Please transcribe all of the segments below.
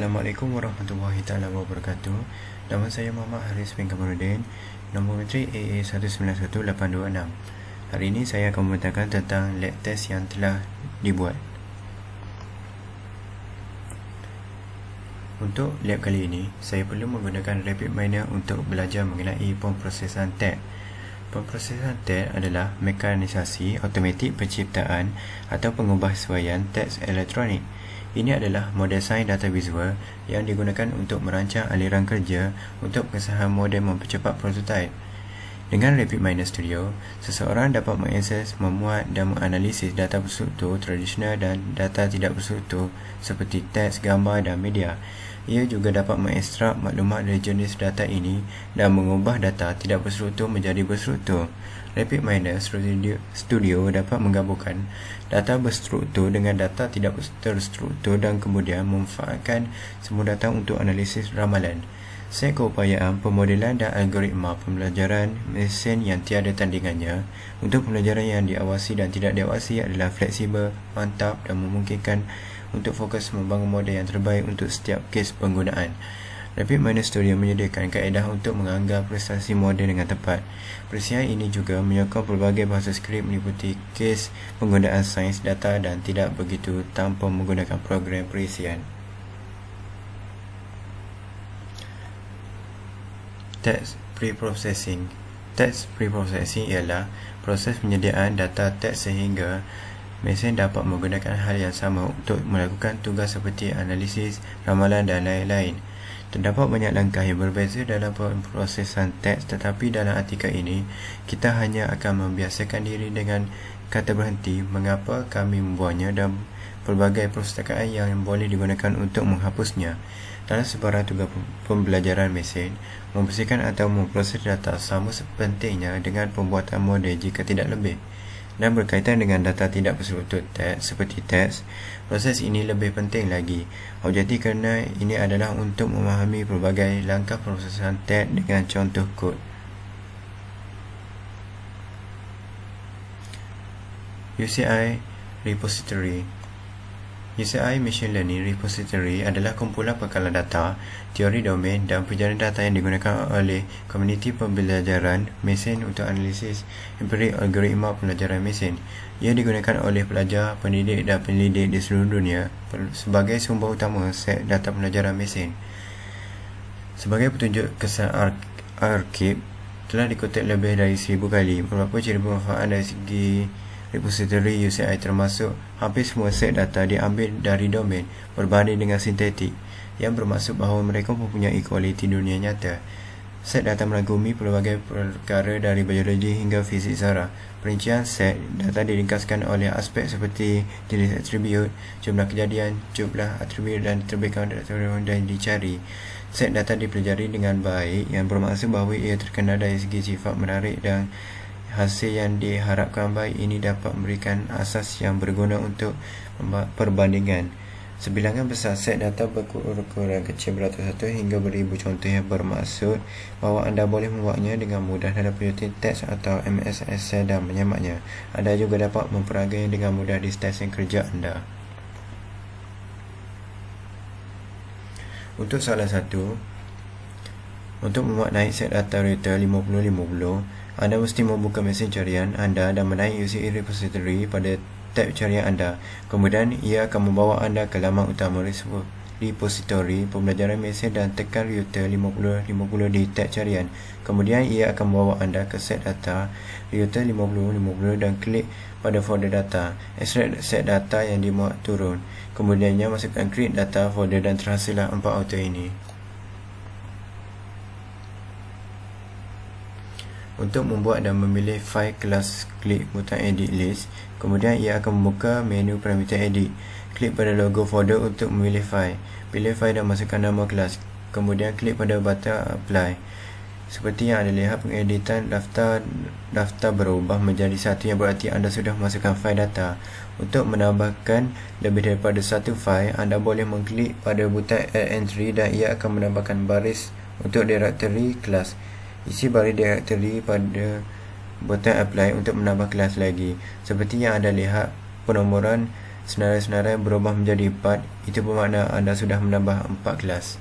Assalamualaikum warahmatullahi taala wabarakatuh. Nama saya Muhammad Haris bin Kamaruddin, nombor metrik AA191826. Hari ini saya akan membentangkan tentang lab test yang telah dibuat. Untuk lab kali ini, saya perlu menggunakan RapidMiner untuk belajar mengenai pemprosesan teks. Pemprosesan teks adalah mekanisasi automatik penciptaan atau pengubahsuaian teks elektronik. Ini adalah model sains data visual yang digunakan untuk merancang aliran kerja untuk pengesahan model mempercepat prototipe. Dengan RapidMiner Studio, seseorang dapat mengakses, memuat dan menganalisis data berstruktur tradisional dan data tidak berstruktur seperti teks, gambar dan media. Ia juga dapat mengekstrak maklumat dari jenis data ini dan mengubah data tidak berstruktur menjadi berstruktur. RapidMiner Studio dapat menggabungkan data berstruktur dengan data tidak terstruktur dan kemudian memanfaatkan semua data untuk analisis ramalan. Set keupayaan pemodelan dan algoritma pembelajaran mesin yang tiada tandingannya untuk pembelajaran yang diawasi dan tidak diawasi adalah fleksibel, mantap dan memungkinkan untuk fokus membangun model yang terbaik untuk setiap kes penggunaan. RapidMiner Studio menyediakan kaedah untuk menganggap prestasi model dengan tepat. Perisian ini juga menyokong pelbagai bahasa skrip meliputi kes penggunaan sains data dan tidak begitu tanpa menggunakan program perisian. Text Preprocessing. Text preprocessing ialah proses penyediaan data teks sehingga mesin dapat menggunakan hal yang sama untuk melakukan tugas seperti analisis, ramalan dan lain-lain. Terdapat banyak langkah yang berbeza dalam pemprosesan teks, tetapi dalam artikel ini, kita hanya akan membiasakan diri dengan kata berhenti, mengapa kami membuatnya dan pelbagai perpustakaan yang boleh digunakan untuk menghapusnya. Dalam sebarang tugas pembelajaran mesin, membersihkan atau memproses data sama pentingnya dengan pembuatan model jika tidak lebih. Dan berkaitan dengan data tidak berstruktur teks seperti teks, proses ini lebih penting lagi. Objektif kerana ini adalah untuk memahami pelbagai langkah prosesan teks dengan contoh kod. UCI Repository. UCI Machine Learning Repository adalah kumpulan pekalan data, teori domain dan perjalanan data yang digunakan oleh komuniti pembelajaran mesin untuk analisis empirik algoritma pembelajaran mesin. Ia digunakan oleh pelajar, pendidik dan penyelidik di seluruh dunia sebagai sumber utama set data pembelajaran mesin. Sebagai petunjuk kesan arkib telah dikutip lebih dari 1000 kali. Beberapa ciri bermanfaat dari segi repository UCI termasuk hampir semua set data diambil dari domain berbanding dengan sintetik, yang bermaksud bahawa mereka mempunyai kualiti dunia nyata. Set data merangkumi pelbagai perkara dari biologi hingga fizik zarah. Perincian set data diringkaskan oleh aspek seperti jenis atribut, jumlah kejadian, jumlah atribut dan terbitkan dan dicari. Set data dipelajari dengan baik yang bermaksud bahawa ia terkenal dari segi sifat menarik dan hasil yang diharapkan baik ini dapat memberikan asas yang berguna untuk perbandingan. Sebilangan besar set data berukuran kecil beratus-ratus hingga beribu contoh yang bermaksud bahawa anda boleh membuatnya dengan mudah dalam penyutin teks atau MS Excel dan menyemaknya. Anda juga dapat memperagainya dengan mudah di stesen kerja anda. Untuk soalan 1, untuk memuat naik set data Reuters 5050, anda mesti membuka mesin carian anda dan menaik UCI Repository pada tab carian anda. Kemudian ia akan membawa anda ke laman utama repository pembelajaran mesin dan tekan Reuters 5050 di tab carian. Kemudian ia akan membawa anda ke set data Reuters 5050 dan klik pada folder data. Ekstrak set data yang dimuat turun. Kemudiannya masukkan create data folder dan terhasillah 4 auto ini. Untuk membuat dan memilih fail kelas, klik butang edit list. Kemudian ia akan membuka menu parameter edit. Klik pada logo folder untuk memilih fail. Pilih fail dan masukkan nama kelas. Kemudian klik pada butang apply. Seperti yang anda lihat, pengeditan daftar berubah menjadi satu yang berarti anda sudah memasukkan fail data. Untuk menambahkan lebih daripada satu fail, anda boleh mengklik pada butang add entry dan ia akan menambahkan baris untuk directory kelas. Isi baris directory pada butang apply untuk menambah kelas lagi. Seperti yang anda lihat, penomoran senarai-senarai berubah menjadi 4, itu bermakna anda sudah menambah 4 kelas.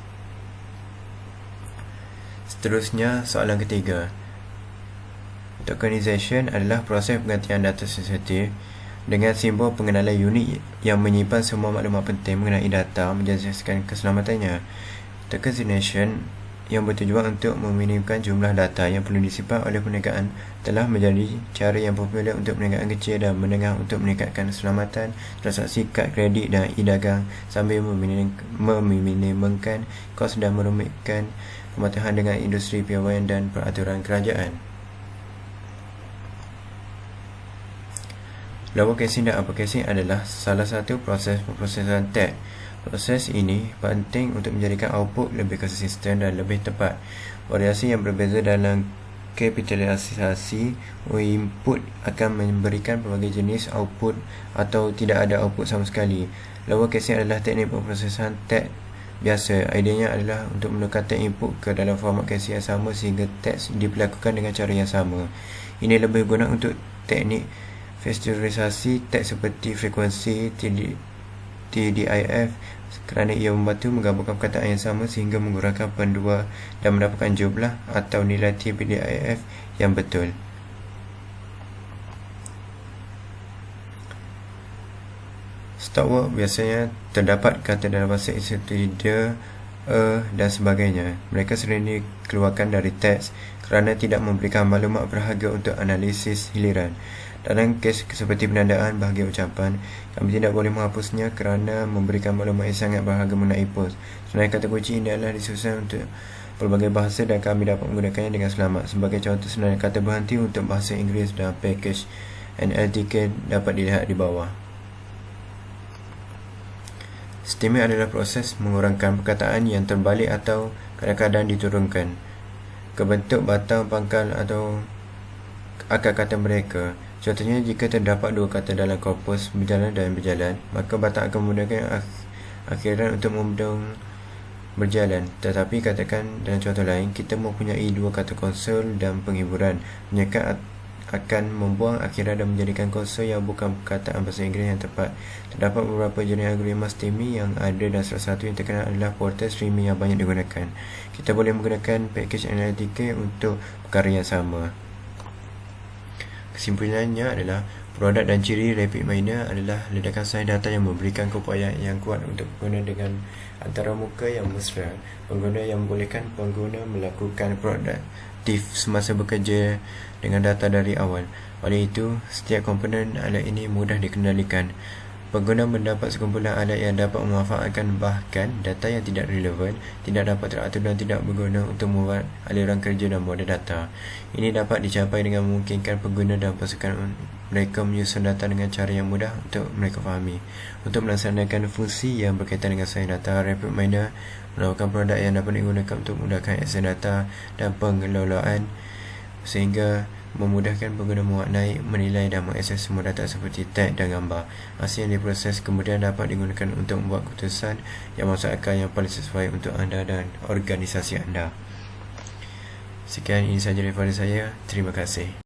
Seterusnya, soalan ketiga. Tokenization adalah proses penggantian data sensitif dengan simbol pengenalan unik yang menyimpan semua maklumat penting mengenai data menjejaskan keselamatannya. Tokenization yang bertujuan untuk meminimkan jumlah data yang perlu disimpan oleh perniagaan telah menjadi cara yang popular untuk perniagaan kecil dan menengah untuk meningkatkan keselamatan transaksi kad kredit dan e-dagang sambil meminimumkan kos dan merumitkan pematahan dengan industri piawaian dan peraturan kerajaan. Lower casing dan upper casing adalah salah satu proses pemprosesan teks. Proses ini penting untuk menjadikan output lebih konsisten dan lebih tepat. Variasi yang berbeza dalam kapitalisasi input akan memberikan pelbagai jenis output atau tidak ada output sama sekali. Lower casing adalah teknik pemprosesan teks biasa. Ideanya adalah untuk menukar teks input ke dalam format casing yang sama sehingga teks diperlakukan dengan cara yang sama. Ini lebih guna untuk teknik faktorisasi teks seperti frekuensi TDIF kerana ia membantu menggabungkan perkataan yang sama sehingga mengurangkan pendua dan mendapatkan jumlah atau nilai TDIF yang betul. Stopword biasanya terdapat kata dalam bahasa Inggeris tidak, dan sebagainya. Mereka sering dikeluarkan dari teks kerana tidak memberikan maklumat berharga untuk analisis hiliran. Dalam kes seperti penandaan bahagian ucapan, kami tidak boleh menghapusnya kerana memberikan maklumat yang sangat berharga mengenai pos. Sebenarnya kata kunci ini adalah disusun untuk pelbagai bahasa dan kami dapat menggunakannya dengan selamat. Sebagai contoh, sebenarnya kata berhenti untuk bahasa Inggeris dan package NLTK dapat dilihat di bawah. Stemming adalah proses mengurangkan perkataan yang terbalik atau kadang-kadang diturunkan ke bentuk batang, pangkal atau akar kata mereka. Contohnya, jika terdapat dua kata dalam korpus berjalan dan berjalan, maka batang akan menggunakan akhiran untuk memudahkan berjalan. Tetapi katakan dalam contoh lain, kita mempunyai dua kata konsol dan penghiburan. Penyekat akan membuang akhiran dan menjadikan konsol yang bukan perkataan bahasa Inggeris yang tepat. Terdapat beberapa jenis algoritma stemming yang ada dan salah satu yang terkenal adalah portal streaming yang banyak digunakan. Kita boleh menggunakan package NLTK untuk perkara yang sama. Kesimpulannya adalah produk dan ciri RapidMiner adalah ledakan saiz data yang memberikan keupayaan yang kuat untuk pengguna dengan antarmuka yang mesra. Pengguna yang membolehkan pengguna melakukan produktif semasa bekerja dengan data dari awal. Oleh itu, setiap komponen alat ini mudah dikendalikan. Pengguna mendapat sekumpulan alat yang dapat memanfaatkan bahkan data yang tidak relevan, tidak dapat teratur dan tidak berguna untuk membuat aliran kerja dan model data. Ini dapat dicapai dengan memungkinkan pengguna dan pasukan mereka menyusun data dengan cara yang mudah untuk mereka fahami. Untuk melaksanakan fungsi yang berkaitan dengan saiz data, RapidMiner menawarkan produk yang dapat digunakan untuk memudahkan akses data dan pengelolaan sehingga memudahkan pengguna mewarnai, menilai dan mengakses semua data seperti teks dan gambar. Hasil yang diproses kemudian dapat digunakan untuk membuat keputusan yang masuk akal yang paling sesuai untuk anda dan organisasi anda. Sekian, ini sahaja daripada saya. Terima kasih.